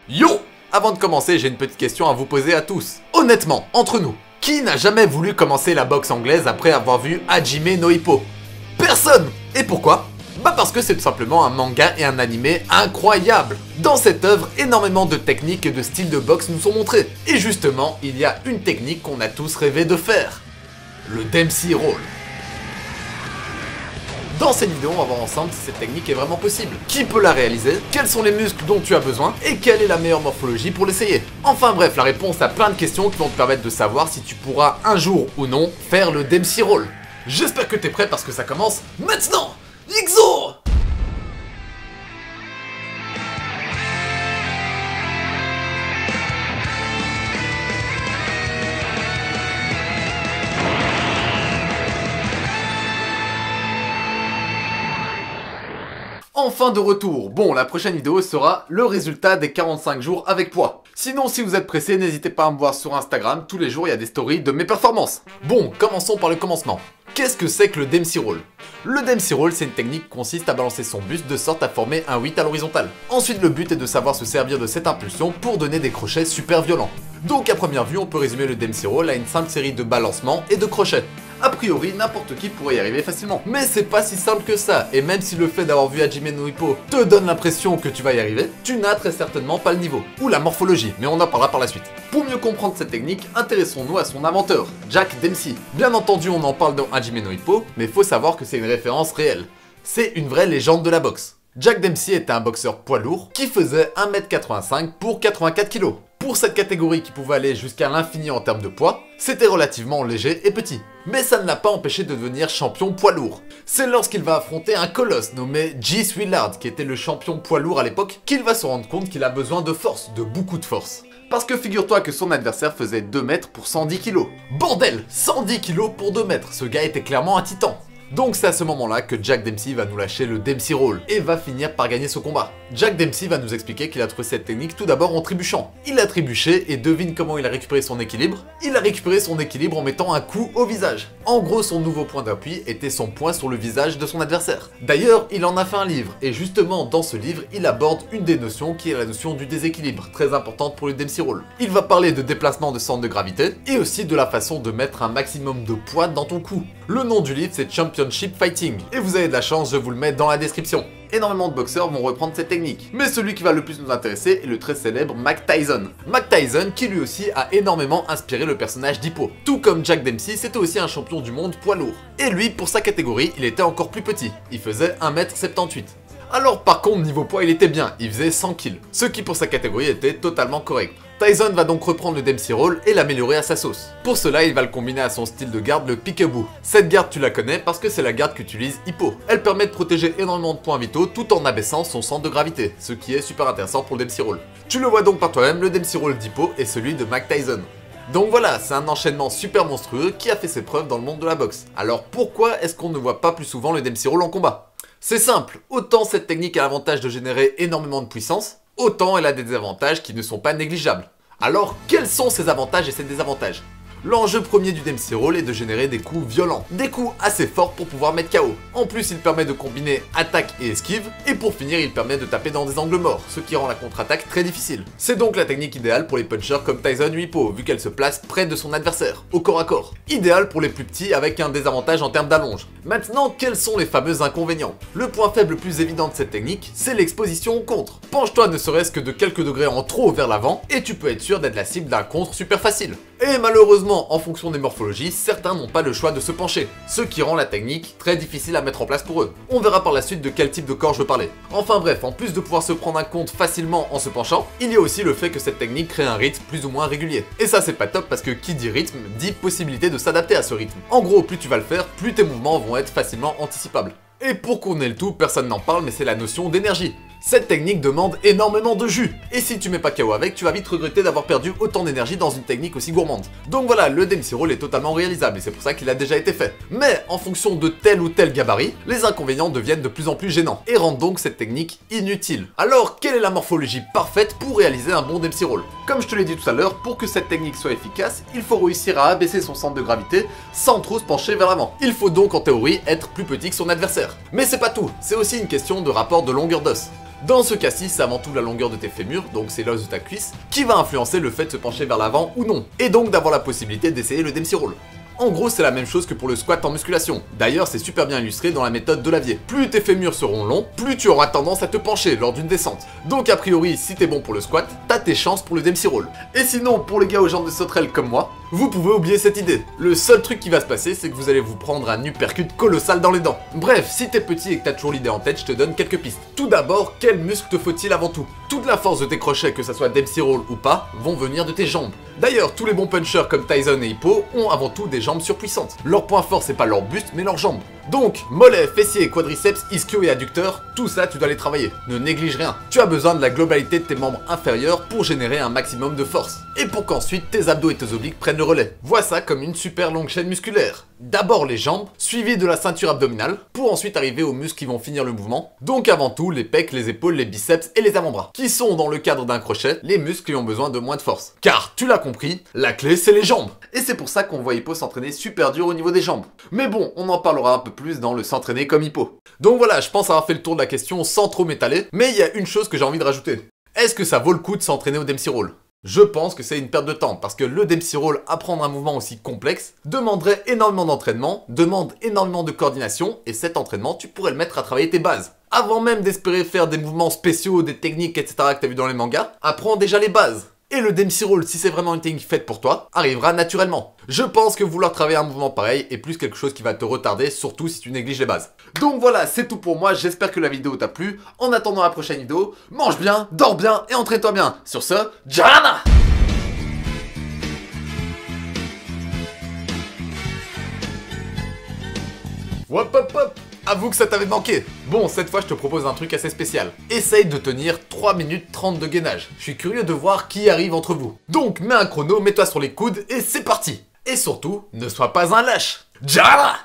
Yo! Avant de commencer, j'ai une petite question à vous poser à tous. Honnêtement, entre nous, qui n'a jamais voulu commencer la boxe anglaise après avoir vu Hajime no Ippo? Personne! Et pourquoi? Bah parce que c'est tout simplement un manga et un animé incroyable. Dans cette œuvre, énormément de techniques et de styles de boxe nous sont montrés. Et justement, il y a une technique qu'on a tous rêvé de faire. Le Dempsey Roll. Dans cette vidéo, on va voir ensemble si cette technique est vraiment possible. Qui peut la réaliser? Quels sont les muscles dont tu as besoin? Et quelle est la meilleure morphologie pour l'essayer? Enfin bref, la réponse à plein de questions qui vont te permettre de savoir si tu pourras un jour ou non faire le Dempsey Roll. J'espère que t'es prêt parce que ça commence maintenant! XO! Enfin de retour. Bon, la prochaine vidéo sera le résultat des 45 jours avec poids. Sinon, si vous êtes pressé, n'hésitez pas à me voir sur Instagram. Tous les jours, il y a des stories de mes performances. Bon, commençons par le commencement. Qu'est-ce que c'est que le Dempsey Roll? Le Dempsey Roll, c'est une technique qui consiste à balancer son buste de sorte à former un 8 à l'horizontale. Ensuite, le but est de savoir se servir de cette impulsion pour donner des crochets super violents. Donc à première vue, on peut résumer le Dempsey Roll à une simple série de balancements et de crochets. A priori, n'importe qui pourrait y arriver facilement. Mais c'est pas si simple que ça, et même si le fait d'avoir vu Hajime no Ippo te donne l'impression que tu vas y arriver, tu n'as très certainement pas le niveau, ou la morphologie, mais on en parlera par la suite. Pour mieux comprendre cette technique, intéressons-nous à son inventeur, Jack Dempsey. Bien entendu, on en parle dans Hajime no Ippo, mais faut savoir que c'est une référence réelle. C'est une vraie légende de la boxe. Jack Dempsey était un boxeur poids lourd qui faisait 1m85 pour 84 kg. Pour cette catégorie qui pouvait aller jusqu'à l'infini en termes de poids, c'était relativement léger et petit. Mais ça ne l'a pas empêché de devenir champion poids lourd. C'est lorsqu'il va affronter un colosse nommé Geese Willard, qui était le champion poids lourd à l'époque, qu'il va se rendre compte qu'il a besoin de force, de beaucoup de force. Parce que figure-toi que son adversaire faisait 2 mètres pour 110 kg. Bordel, 110 kg pour 2 mètres, ce gars était clairement un titan. Donc c'est à ce moment-là que Jack Dempsey va nous lâcher le Dempsey Roll et va finir par gagner ce combat. Jack Dempsey va nous expliquer qu'il a trouvé cette technique tout d'abord en trébuchant. Il a trébuché et devine comment il a récupéré son équilibre. Il a récupéré son équilibre en mettant un coup au visage. En gros, son nouveau point d'appui était son poing sur le visage de son adversaire. D'ailleurs, il en a fait un livre et justement dans ce livre, il aborde une des notions qui est la notion du déséquilibre, très importante pour le Dempsey Roll. Il va parler de déplacement de centre de gravité et aussi de la façon de mettre un maximum de poids dans ton coup. Le nom du livre, c'est Championship Fighting. Et vous avez de la chance, je vous le mets dans la description. Énormément de boxeurs vont reprendre cette technique. Mais celui qui va le plus nous intéresser est le très célèbre Mike Tyson. Mike Tyson qui lui aussi a énormément inspiré le personnage d'Hippo. Tout comme Jack Dempsey, c'était aussi un champion du monde poids lourd. Et lui, pour sa catégorie, il était encore plus petit. Il faisait 1m78. Alors par contre, niveau poids, il était bien, il faisait 100 kg. Ce qui pour sa catégorie était totalement correct. Tyson va donc reprendre le Dempsey Roll et l'améliorer à sa sauce. Pour cela, il va le combiner à son style de garde, le peekaboo. Cette garde, tu la connais parce que c'est la garde qu'utilise Hippo. Elle permet de protéger énormément de points vitaux tout en abaissant son centre de gravité, ce qui est super intéressant pour le Dempsey Roll. Tu le vois donc par toi-même, le Dempsey Roll d'Hippo et celui de Mike Tyson. Donc voilà, c'est un enchaînement super monstrueux qui a fait ses preuves dans le monde de la boxe. Alors pourquoi est-ce qu'on ne voit pas plus souvent le Dempsey Roll en combat? C'est simple, autant cette technique a l'avantage de générer énormément de puissance, autant elle a des désavantages qui ne sont pas négligeables. Alors, quels sont ces avantages et ces désavantages? L'enjeu premier du Dempsey Roll est de générer des coups violents, des coups assez forts pour pouvoir mettre KO. En plus, il permet de combiner attaque et esquive, et pour finir, il permet de taper dans des angles morts, ce qui rend la contre-attaque très difficile. C'est donc la technique idéale pour les punchers comme Tyson ou Hippo, vu qu'elle se place près de son adversaire, au corps à corps. Idéal pour les plus petits avec un désavantage en termes d'allonge. Maintenant, quels sont les fameux inconvénients? Le point faible le plus évident de cette technique, c'est l'exposition au contre. Penche-toi ne serait-ce que de quelques degrés en trop vers l'avant, et tu peux être sûr d'être la cible d'un contre super facile. Et malheureusement, en fonction des morphologies, certains n'ont pas le choix de se pencher, ce qui rend la technique très difficile à mettre en place pour eux. On verra par la suite de quel type de corps je veux parler. Enfin bref, en plus de pouvoir se prendre un compte facilement en se penchant, il y a aussi le fait que cette technique crée un rythme plus ou moins régulier. Et ça c'est pas top parce que qui dit rythme, dit possibilité de s'adapter à ce rythme. En gros, plus tu vas le faire, plus tes mouvements vont être facilement anticipables. Et pour qu'on ait le tout, personne n'en parle, mais c'est la notion d'énergie. Cette technique demande énormément de jus, et si tu mets pas KO avec, tu vas vite regretter d'avoir perdu autant d'énergie dans une technique aussi gourmande. Donc voilà, le Dempsey Roll est totalement réalisable, et c'est pour ça qu'il a déjà été fait. Mais, en fonction de tel ou tel gabarit, les inconvénients deviennent de plus en plus gênants, et rendent donc cette technique inutile. Alors, quelle est la morphologie parfaite pour réaliser un bon Dempsey Roll? Comme je te l'ai dit tout à l'heure, pour que cette technique soit efficace, il faut réussir à abaisser son centre de gravité sans trop se pencher vers l'avant. Il faut donc en théorie être plus petit que son adversaire. Mais c'est pas tout, c'est aussi une question de rapport de longueur d'os. Dans ce cas-ci, c'est avant tout la longueur de tes fémurs, donc c'est l'os de ta cuisse, qui va influencer le fait de se pencher vers l'avant ou non, et donc d'avoir la possibilité d'essayer le Dempsey Roll. En gros, c'est la même chose que pour le squat en musculation. D'ailleurs, c'est super bien illustré dans la méthode de Lavier. Plus tes fémurs seront longs, plus tu auras tendance à te pencher lors d'une descente. Donc a priori, si t'es bon pour le squat, t'as tes chances pour le Dempsey Roll. Et sinon, pour les gars aux jambes de sauterelle comme moi, vous pouvez oublier cette idée. Le seul truc qui va se passer, c'est que vous allez vous prendre un uppercut colossal dans les dents. Bref, si t'es petit et que t'as toujours l'idée en tête, je te donne quelques pistes. Tout d'abord, quel muscle te faut-il avant tout? Toute la force de tes crochets, que ça soit Dempsey Roll ou pas, vont venir de tes jambes. D'ailleurs, tous les bons punchers comme Tyson et Hippo ont avant tout des jambes surpuissantes. Leur point fort, c'est pas leur buste, mais leurs jambes. Donc, mollets, fessiers, quadriceps, ischio et adducteurs, tout ça, tu dois les travailler. Ne néglige rien. Tu as besoin de la globalité de tes membres inférieurs pour générer un maximum de force. Et pour qu'ensuite tes abdos et tes obliques prennent le relais. Vois ça comme une super longue chaîne musculaire. D'abord les jambes, suivies de la ceinture abdominale, pour ensuite arriver aux muscles qui vont finir le mouvement. Donc avant tout, les pecs, les épaules, les biceps et les avant-bras, qui sont dans le cadre d'un crochet, les muscles qui ont besoin de moins de force. Car, tu l'as compris, la clé c'est les jambes. Et c'est pour ça qu'on voit Hippo s'entraîner super dur au niveau des jambes. Mais bon, on en parlera un peu plus dans le s'entraîner comme Hippo. Donc voilà, je pense avoir fait le tour de la question sans trop m'étaler, mais il y a une chose que j'ai envie de rajouter. Est-ce que ça vaut le coup de s'entraîner au Dempsey Roll? Je pense que c'est une perte de temps, parce que le Dempsey Roll, apprendre un mouvement aussi complexe, demanderait énormément d'entraînement, demande énormément de coordination, et cet entraînement, tu pourrais le mettre à travailler tes bases. Avant même d'espérer faire des mouvements spéciaux, des techniques, etc. que t'as vu dans les mangas, apprends déjà les bases. Et le Dempsey Roll, si c'est vraiment une technique faite pour toi, arrivera naturellement. Je pense que vouloir travailler un mouvement pareil est plus quelque chose qui va te retarder, surtout si tu négliges les bases. Donc voilà, c'est tout pour moi, j'espère que la vidéo t'a plu. En attendant la prochaine vidéo, mange bien, dors bien et entraîne-toi bien. Sur ce, Jana! Hop hop hop! Avoue que ça t'avait manqué. Bon, cette fois je te propose un truc assez spécial. Essaye de tenir 3 minutes 30 de gainage. Je suis curieux de voir qui arrive entre vous. Donc mets un chrono, mets-toi sur les coudes et c'est parti. Et surtout, ne sois pas un lâche. Jana!